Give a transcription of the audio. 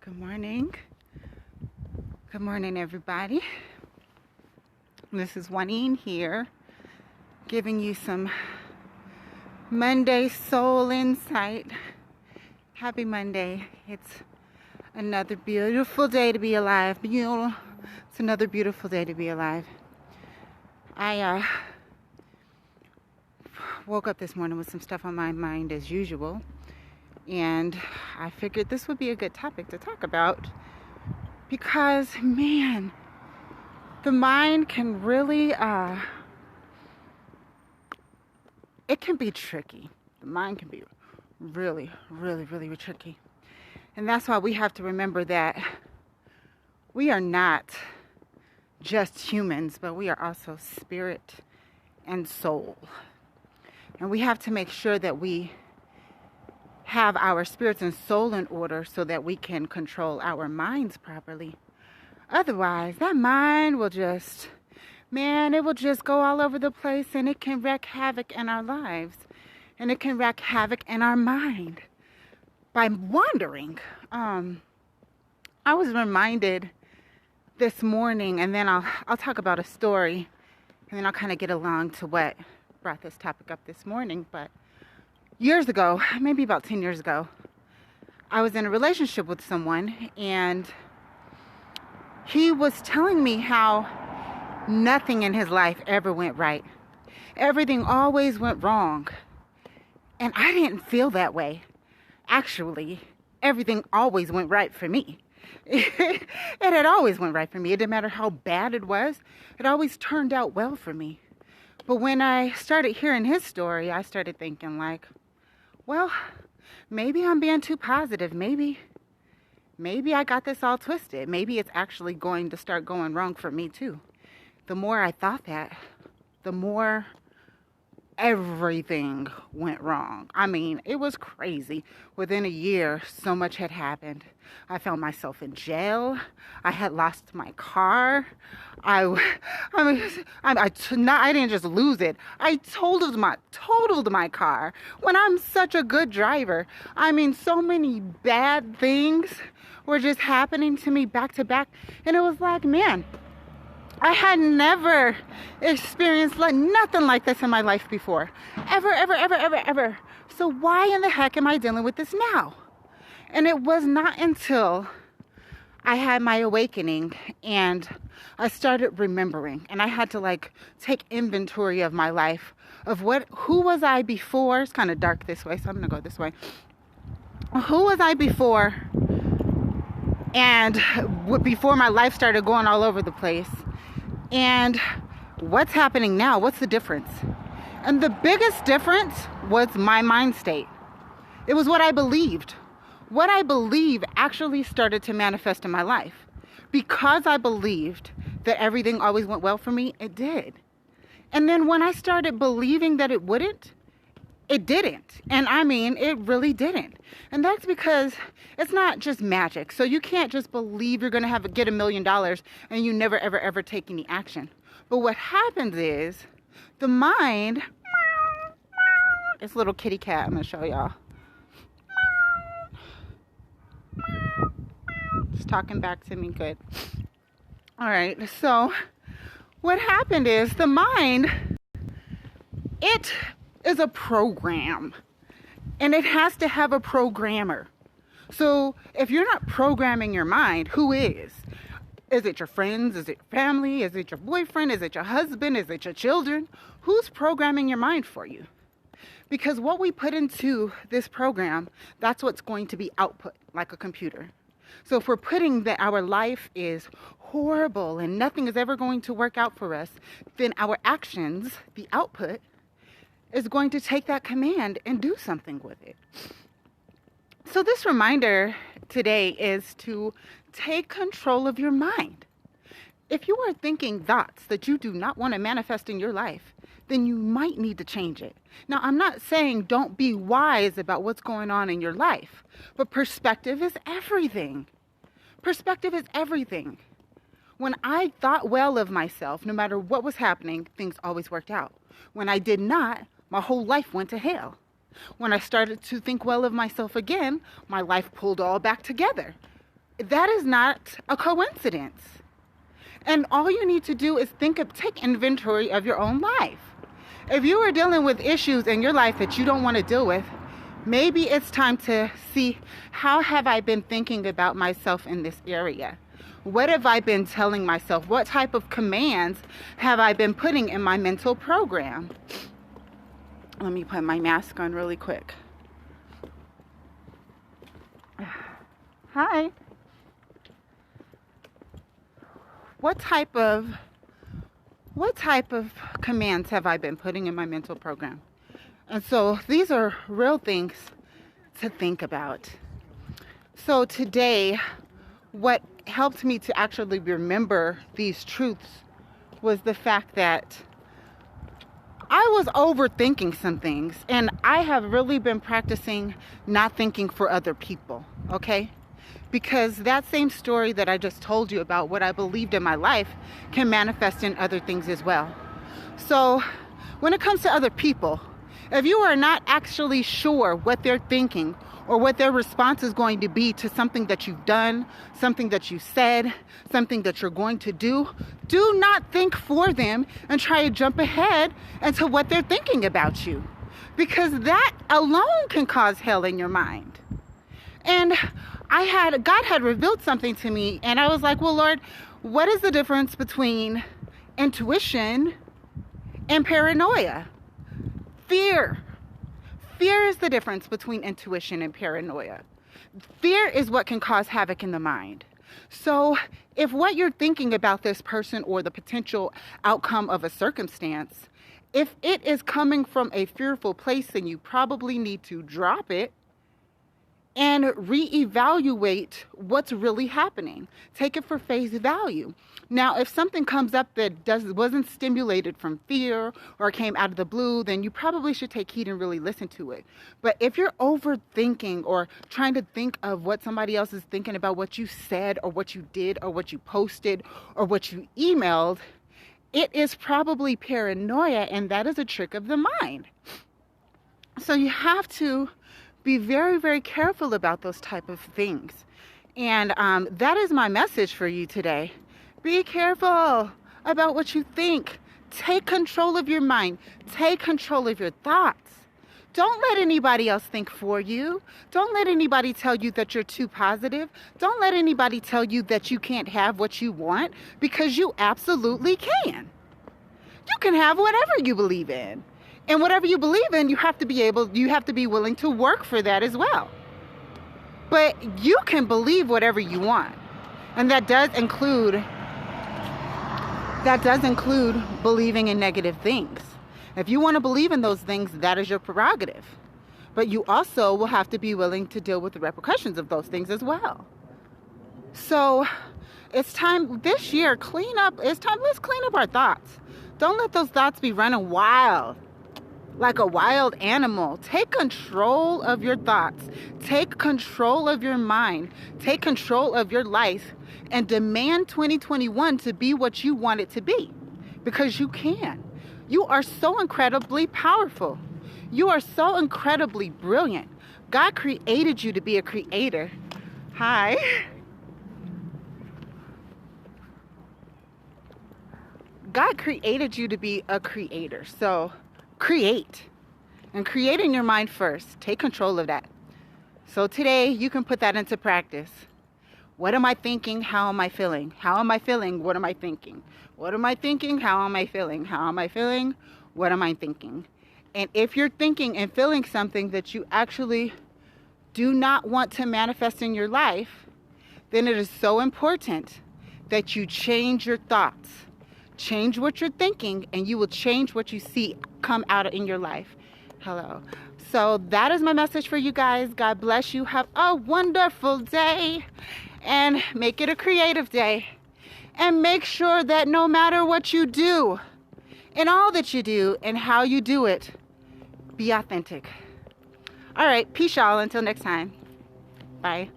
Good morning. Good morning, everybody. This is JUANNEAN here, giving you some Monday soul insight. Happy Monday. It's another beautiful day to be alive. It's another beautiful day to be alive. I woke up this morning with some stuff on my mind as usual, and I figured this would be a good topic to talk about because, man, the mind can really, it can be tricky. The mind can be really, really, really tricky. And that's why we have to remember that we are not just humans, but we are also spirit and soul. And we have to make sure that we have our spirits and soul in order so that we can control our minds properly. Otherwise, that mind will just, it will just go all over the place, and it can wreak havoc in our lives. And it can wreak havoc in our mind by wandering. I was reminded this morning, and then I'll talk about a story, and then I'll kind of get along to what brought this topic up this morning. But years ago, maybe about 10 years ago, I was in a relationship with someone, and he was telling me how nothing in his life ever went right. Everything always went wrong. And I didn't feel that way. Actually, everything always went right for me. It had always went right for me. It didn't matter how bad it was. It always turned out well for me. But when I started hearing his story, I started thinking like, well, maybe I'm being too positive. Maybe I got this all twisted. Maybe it's actually going to start going wrong for me too. The more I thought that, the more everything went wrong. I mean, it was crazy. Within a year, so much had happened. I found myself in jail. I had lost my car. I didn't just lose it. I totaled my car when I'm such a good driver. I mean, so many bad things were just happening to me back to back. And it was like, man, I had never experienced nothing like this in my life before. Ever. So why in the heck am I dealing with this now? And it was not until I had my awakening and I started remembering, and I had to take inventory of my life, of who was I before. It's kind of dark this way, so I'm going to go this way. Who was I before? And before my life started going all over the place. And what's happening now? What's the difference? And the biggest difference was my mind state. It was what I believed. What I believe actually started to manifest in my life. Because I believed that everything always went well for me, it did. And then when I started believing that it wouldn't, it didn't. And I mean, it really didn't. And that's because it's not just magic. So you can't just believe you're going to get $1 million and you never, ever take any action. But what happens is the mind, this little kitty cat, I'm going to show y'all. Just talking back to me. Good. All right. So what happened is the mind, it is a program, and it has to have a programmer. So if you're not programming your mind, who is? Is it your friends? Is it family? Is it your boyfriend? Is it your husband? Is it your children? Who's programming your mind for you? Because what we put into this program, that's what's going to be output, like a computer. So if we're putting that our life is horrible and nothing is ever going to work out for us, then our actions, the output, is going to take that command and do something with it. So this reminder today is to take control of your mind. If you are thinking thoughts that you do not want to manifest in your life, then you might need to change it. Now, I'm not saying don't be wise about what's going on in your life, but perspective is everything. Perspective is everything. When I thought well of myself, no matter what was happening, things always worked out. When I did not, my whole life went to hell. When I started to think well of myself again, my life pulled all back together. that is not a coincidence. And all you need to do is take inventory of your own life. If you are dealing with issues in your life that you don't want to deal with, maybe it's time to see, how have I been thinking about myself in this area? What have I been telling myself? What type of commands have I been putting in my mental program? Let me put my mask on really quick. Hi. What type of commands have I been putting in my mental program? And so these are real things to think about. So today, what helped me to actually remember these truths was the fact that I was overthinking some things, and I have really been practicing not thinking for other people, okay? Because that same story that I just told you about what I believed in my life can manifest in other things as well. So when it comes to other people, if you are not actually sure what they're thinking or what their response is going to be to something that you've done, something that you said, something that you're going to do not think for them and try to jump ahead into what they're thinking about you, because that alone can cause hell in your mind. And God had revealed something to me, and I was like, well, Lord, what is the difference between intuition and paranoia? Fear is the difference between intuition and paranoia. Fear is what can cause havoc in the mind. So if what you're thinking about this person or the potential outcome of a circumstance, if it is coming from a fearful place, then you probably need to drop it and reevaluate what's really happening. Take it for face value. Now, if something comes up that wasn't stimulated from fear or came out of the blue, then you probably should take heed and really listen to it. But if you're overthinking or trying to think of what somebody else is thinking about what you said or what you did or what you posted or what you emailed, it is probably paranoia, and that is a trick of the mind. So you have to be very, very careful about those type of things. And that is my message for you today. Be careful about what you think. Take control of your mind. Take control of your thoughts. Don't let anybody else think for you. Don't let anybody tell you that you're too positive. Don't let anybody tell you that you can't have what you want, because you absolutely can. You can have whatever you believe in. And whatever you believe in, you have to be willing to work for that as well. But you can believe whatever you want. And that does include believing in negative things. If you want to believe in those things, that is your prerogative. But you also will have to be willing to deal with the repercussions of those things as well. So it's time this year, let's clean up our thoughts. Don't let those thoughts be running wild. Like a wild animal. Take control of your thoughts. Take control of your mind. Take control of your life, and demand 2021 to be what you want it to be, because you can. You are so incredibly powerful. You are so incredibly brilliant. God created you to be a creator. Hi. God created you to be a creator. So create, and create in your mind first. Take control of that. So today you can put that into practice. What am I thinking? How am I feeling? How am I feeling? What am I thinking? What am I thinking? How am I feeling? How am I feeling? What am I thinking? And if you're thinking and feeling something that you actually do not want to manifest in your life, then it is so important that you change your thoughts. Change what you're thinking, and you will change what you see come out in your life. Hello. So that is my message for you guys. God bless you. Have a wonderful day, and make it a creative day. And make sure that no matter what you do, and all that you do, and how you do it, be authentic. All right. Peace, y'all. Until next time. Bye.